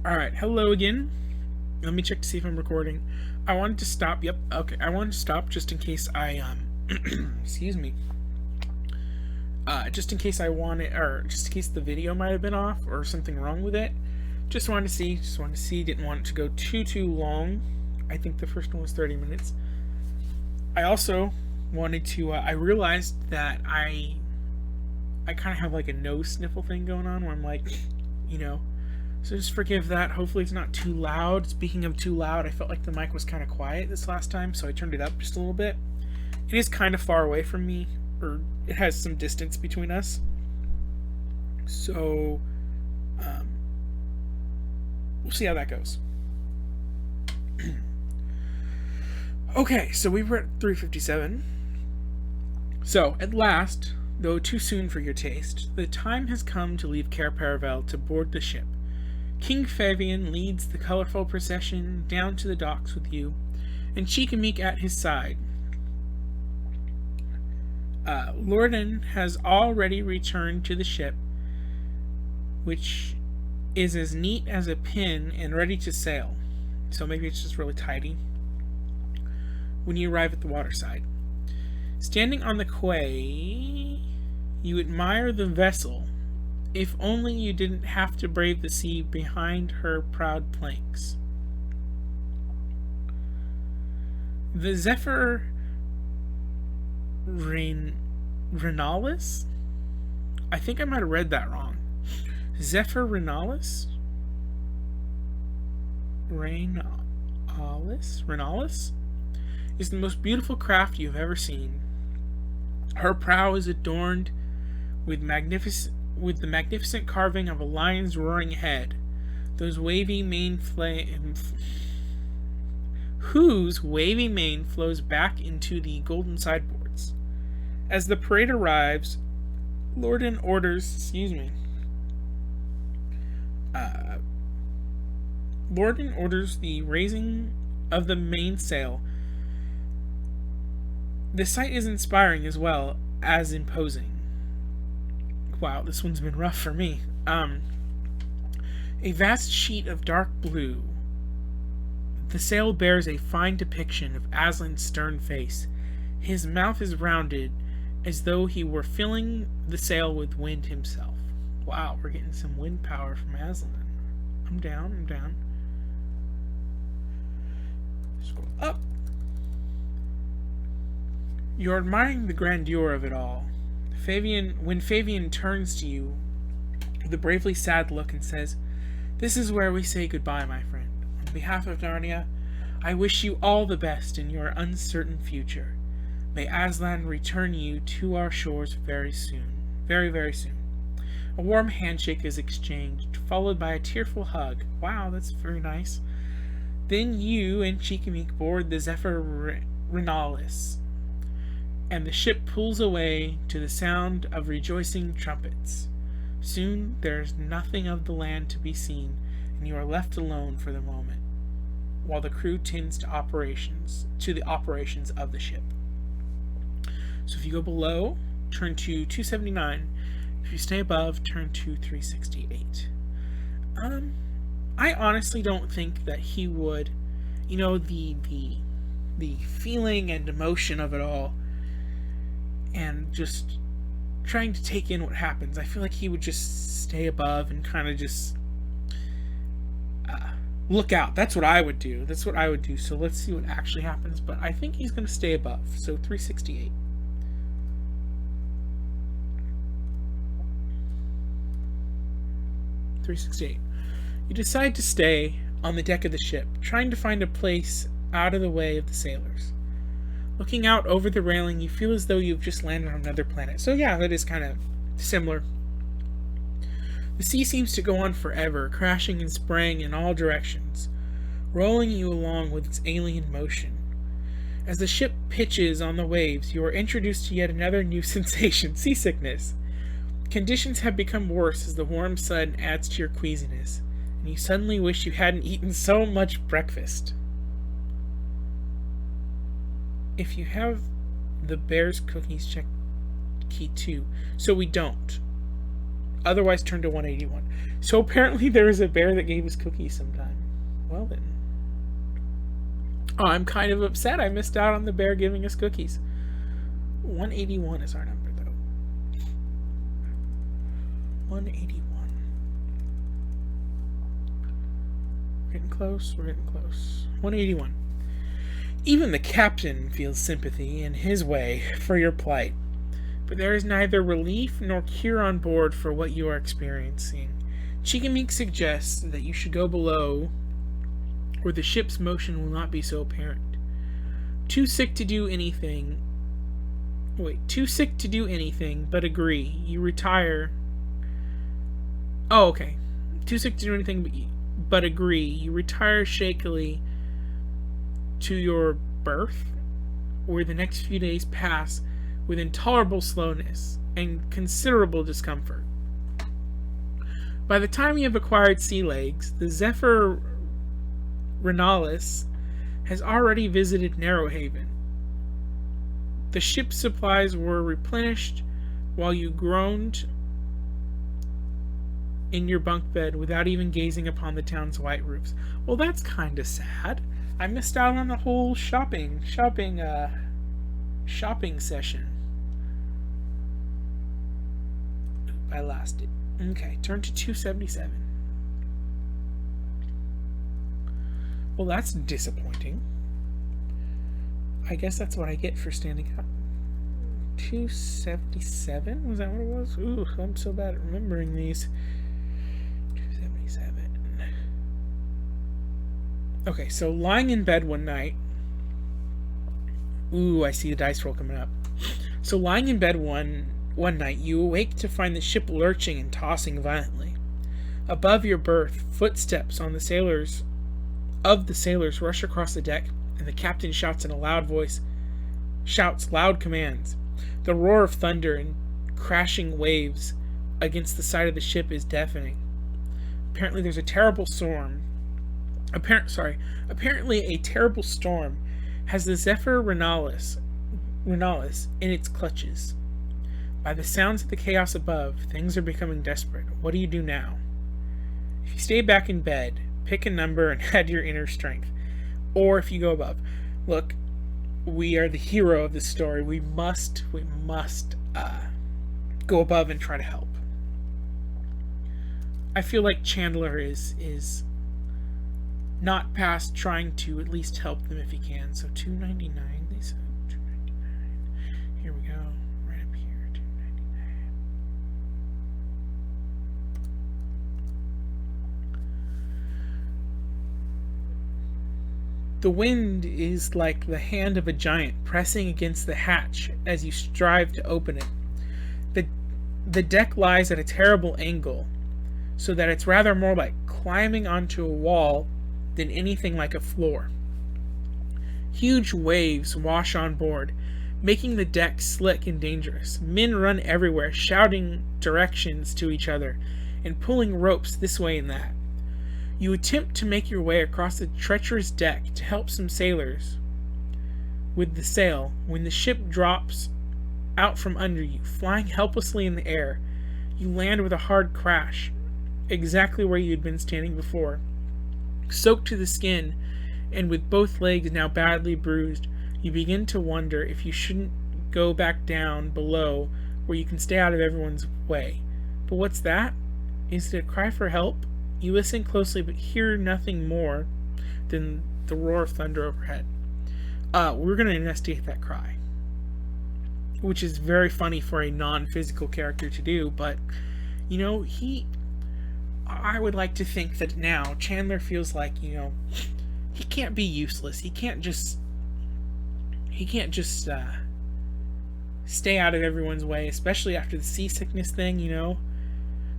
Alright, hello again. Let me check to see if I'm recording. I wanted to stop. Yep, okay. I wanted to stop just in case excuse me. Just in case I wanted, or just in case the video might have been off or something wrong with it. Just wanted to see, didn't want it to go too long. I think the first one was 30 minutes. I also wanted to, I realized that I kind of have like a nose sniffle thing going on where I'm like, you know, so just forgive that. Hopefully it's not too loud. Speaking of too loud, I felt like the mic was kind of quiet this last time, so I turned it up just a little bit. It is kind of far away from me, or it has some distance between us. So, we'll see how that goes. Okay, so we were at 3:57. So, at last, though too soon for your taste, the time has come to leave Cair Paravel to board the ship. King Fabian leads the colorful procession down to the docks with you, and Chikamik at his side. Lorden has already returned to the ship, which is as neat as a pin and ready to sail. So maybe it's just really tidy. When you arrive at the waterside, standing on the quay, you admire the vessel. If only you didn't have to brave the sea behind her proud planks. The Zephyr Renalis? I think I might have read that wrong. Zephyr Renalis? Renalis? Is the most beautiful craft you've ever seen. Her prow is adorned with the magnificent carving of a lion's roaring head, whose wavy mane flows back into the golden sideboards. As the parade arrives, Lorden orders the raising of the mainsail. The sight is inspiring as well as imposing. Wow, this one's been rough for me. A vast sheet of dark blue. The sail bears a fine depiction of Aslan's stern face. His mouth is rounded, as though he were filling the sail with wind himself. Wow, we're getting some wind power from Aslan. I'm down. Scroll up. You're admiring the grandeur of it all. When Fabian turns to you with a bravely sad look and says, "This is where we say goodbye, my friend. On behalf of Narnia, I wish you all the best in your uncertain future. May Aslan return you to our shores very soon. Very, very soon." A warm handshake is exchanged, followed by a tearful hug. Wow, that's very nice. Then you and Chikamik board the Zephyr Renalis, and the ship pulls away to the sound of rejoicing trumpets. Soon there is nothing of the land to be seen, and you are left alone for the moment, while the crew tends to the operations of the ship. So if you go below, turn to 279. If you stay above, turn to 368. I honestly don't think that he would, the feeling and emotion of it all, and just trying to take in what happens. I feel like he would just stay above and kind of just look out. That's what I would do. So let's see what actually happens. But I think he's going to stay above. So 368. You decide to stay on the deck of the ship, trying to find a place out of the way of the sailors. Looking out over the railing, you feel as though you've just landed on another planet. So yeah, that is kind of similar. The sea seems to go on forever, crashing and spraying in all directions, rolling you along with its alien motion. As the ship pitches on the waves, you are introduced to yet another new sensation, seasickness. Conditions have become worse as the warm sun adds to your queasiness, and you suddenly wish you hadn't eaten so much breakfast. If you have the bear's cookies, check key 2. So we don't. Otherwise turn to 181. So apparently there was a bear that gave us cookies sometime. Well then. Oh, I'm kind of upset I missed out on the bear giving us cookies. 181 is our number, though. 181. We're getting close. We're getting close. 181. Even the captain feels sympathy, in his way, for your plight. But there is neither relief nor cure on board for what you are experiencing. Chikamik suggests that you should go below, where the ship's motion will not be so apparent. Too sick to do anything, but agree. You retire. Oh, okay. Too sick to do anything, but agree. You retire shakily to your berth, where the next few days pass with intolerable slowness and considerable discomfort. By the time you have acquired sea legs, the Zephyr Renalis has already visited Narrowhaven. The ship's supplies were replenished while you groaned in your bunk bed without even gazing upon the town's white roofs. Well, that's kind of sad. I missed out on the whole shopping session. I lost it. Okay, turn to 277. Well, that's disappointing. I guess that's what I get for standing up. 277? Was that what it was? Ooh, I'm so bad at remembering these. 277. Okay, so lying in bed one night. Ooh, I see the dice roll coming up. So lying in bed one night, you awake to find the ship lurching and tossing violently. Above your berth, footsteps on the sailors rush across the deck, and the captain shouts in a loud voice, shouts loud commands. The roar of thunder and crashing waves against the side of the ship is deafening. Apparently there's a terrible storm. Apparently a terrible storm has the Zephyr Renalis in its clutches. By the sounds of the chaos above, things are becoming desperate. What do you do now? If you stay back in bed, pick a number and add your inner strength. Or if you go above. Look, we are the hero of this story. We must go above and try to help. I feel like Chandler is not past trying to at least help them if he can. So 299, they said 299. Here we go. Right up here, 299. The wind is like the hand of a giant pressing against the hatch as you strive to open it. The deck lies at a terrible angle, so that it's rather more like climbing onto a wall than anything like a floor. Huge waves wash on board, making the deck slick and dangerous. Men run everywhere, shouting directions to each other and pulling ropes this way and that. You attempt to make your way across the treacherous deck to help some sailors with the sail when the ship drops out from under you, flying helplessly in the air. You land with a hard crash, exactly where you had been standing before. Soaked to the skin, and with both legs now badly bruised, you begin to wonder if you shouldn't go back down below where you can stay out of everyone's way. But what's that? Is it a cry for help? You listen closely but hear nothing more than the roar of thunder overhead. We're going to investigate that cry, which is very funny for a non-physical character to do, but you know, I would like to think that now Chandler feels like, you know, he can't be useless. He can't just stay out of everyone's way, especially after the seasickness thing, you know.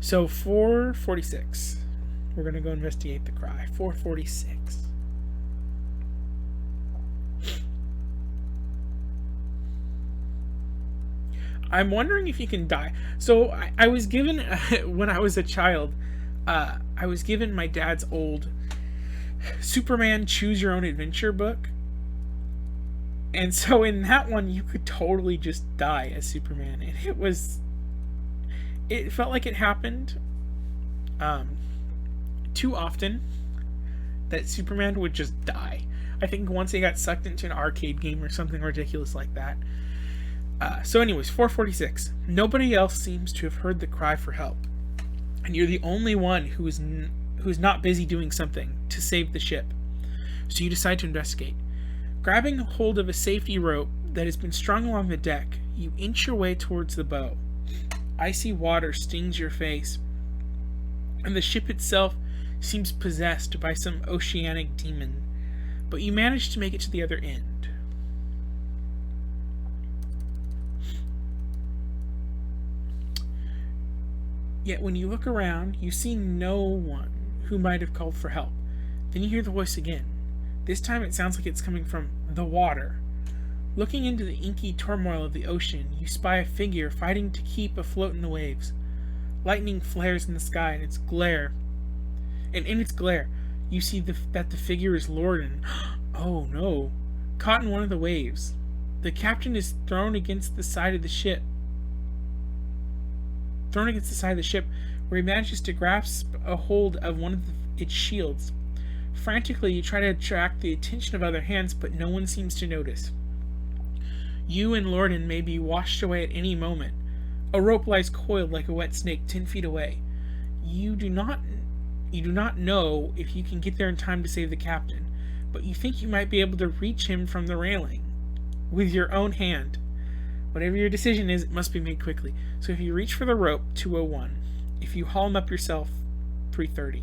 So 446. We're going to go investigate the cry. 446. I'm wondering if you can die. So I was given, when I was a child, I was given my dad's old Superman Choose Your Own Adventure book. And so in that one, you could totally just die as Superman. And it felt like it happened too often that Superman would just die. I think once he got sucked into an arcade game or something ridiculous like that. So anyways, 446. Nobody else seems to have heard the cry for help. And you're the only one who's not busy doing something to save the ship. So you decide to investigate. Grabbing hold of a safety rope that has been strung along the deck, you inch your way towards the bow. Icy water stings your face, and the ship itself seems possessed by some oceanic demon. But you manage to make it to the other end. Yet when you look around, you see no one who might have called for help. Then you hear the voice again. This time it sounds like it's coming from the water. Looking into the inky turmoil of the ocean, you spy a figure fighting to keep afloat in the waves. Lightning flares in the sky, and in its glare, you see that the figure is Lorden. Oh no! Caught in one of the waves. The captain is thrown against the side of the ship. Where he manages to grasp a hold of one of its shields. Frantically, you try to attract the attention of other hands, but no one seems to notice. You and Lorden may be washed away at any moment. A rope lies coiled like a wet snake 10 feet away. You do not know if you can get there in time to save the captain, but you think you might be able to reach him from the railing with your own hand. Whatever your decision is, it must be made quickly. So if you reach for the rope, 201. If you haul him up yourself, 330.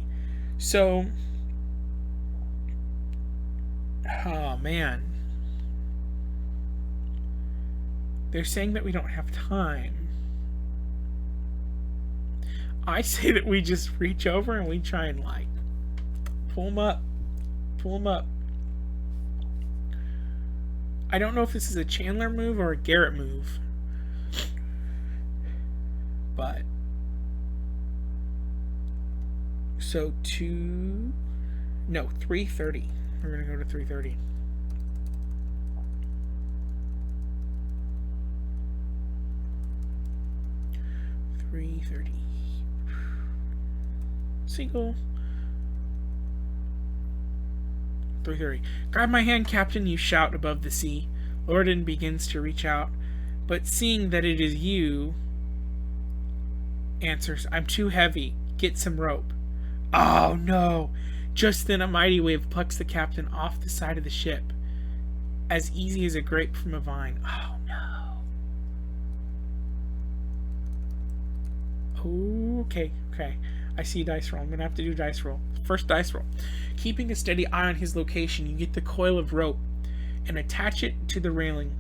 So, oh man. They're saying that we don't have time. I say that we just reach over and we try and like pull him up. I don't know if this is a Chandler move or a Garrett move. But so 330. We're gonna go to 330. Single. 330. Grab my hand, Captain, you shout above the sea. Lorden begins to reach out, but seeing that it is you, answers, I'm too heavy. Get some rope. Oh no! Just then a mighty wave plucks the captain off the side of the ship. As easy as a grape from a vine. Oh no. Okay. I see a dice roll. I'm going to have to do a dice roll. First dice roll. Keeping a steady eye on his location, you get the coil of rope and attach it to the railing.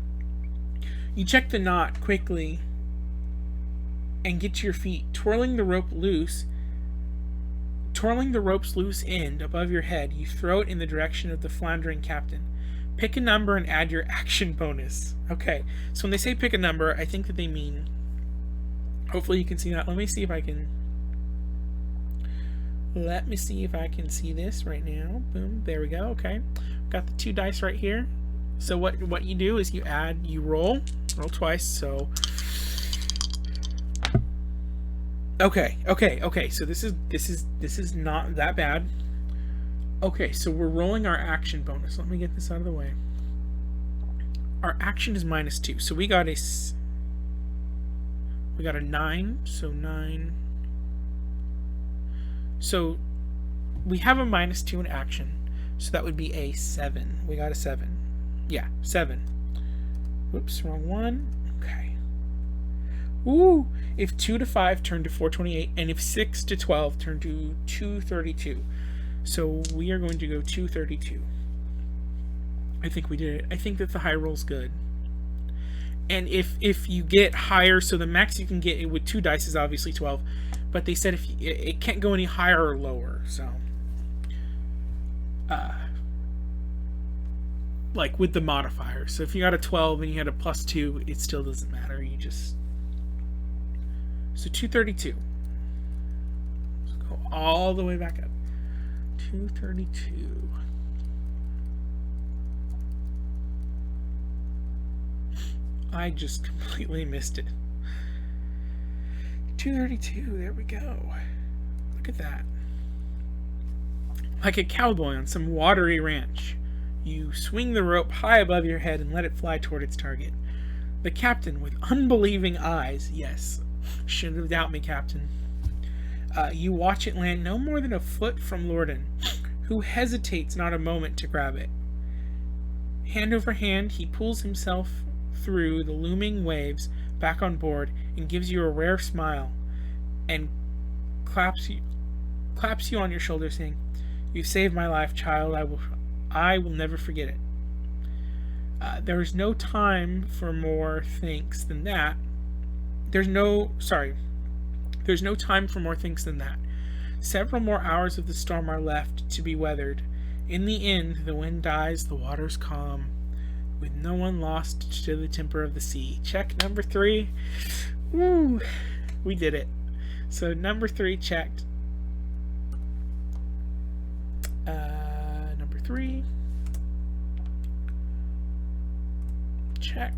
You check the knot quickly and get to your feet, twirling the rope's loose end above your head. You throw it in the direction of the floundering captain. Pick a number and add your action bonus. Okay, so when they say pick a number, I think that they mean... Hopefully you can see that. Let me see if I can see this right now. Boom, there we go. Okay, got the 2 dice right here. So what you do is you roll twice. So okay. So this is not that bad. Okay, so we're rolling our action bonus. Let me get this out of the way. Our action is -2. So we got a 9, so 9. So we have a -2 in action, so that would be a 7. We got a 7. Yeah, 7. Whoops, wrong one. Okay. Ooh, if 2 to 5 turn to 428, and if 6 to 12 turn to 232. So we are going to go 232. I think we did it. I think that the high roll's good. And if you get higher, so the max you can get with 2 dice is obviously 12, but they said it can't go any higher or lower. So, like with the modifier. So if you got a 12 and you had a +2, it still doesn't matter. You just so 232. Let's go all the way back up. 232. I just completely missed it. 232. There we go. Look at that. Like a cowboy on some watery ranch, you swing the rope high above your head and let it fly toward its target. The captain, with unbelieving eyes, yes, shouldn't doubt me, Captain. You watch it land no more than a foot from Lorden, who hesitates not a moment to grab it. Hand over hand, he pulls himself through the looming waves back on board and gives you a rare smile and claps you on your shoulder, saying, "You saved my life, child. I will never forget it." There is no time for more thanks than that. There's no time for more thanks than that. Several more hours of the storm are left to be weathered. In the end, the wind dies, the waters calm, with no one lost to the temper of the sea. Check number 3. Woo! We did it. So number 3 checked. Number 3. Check.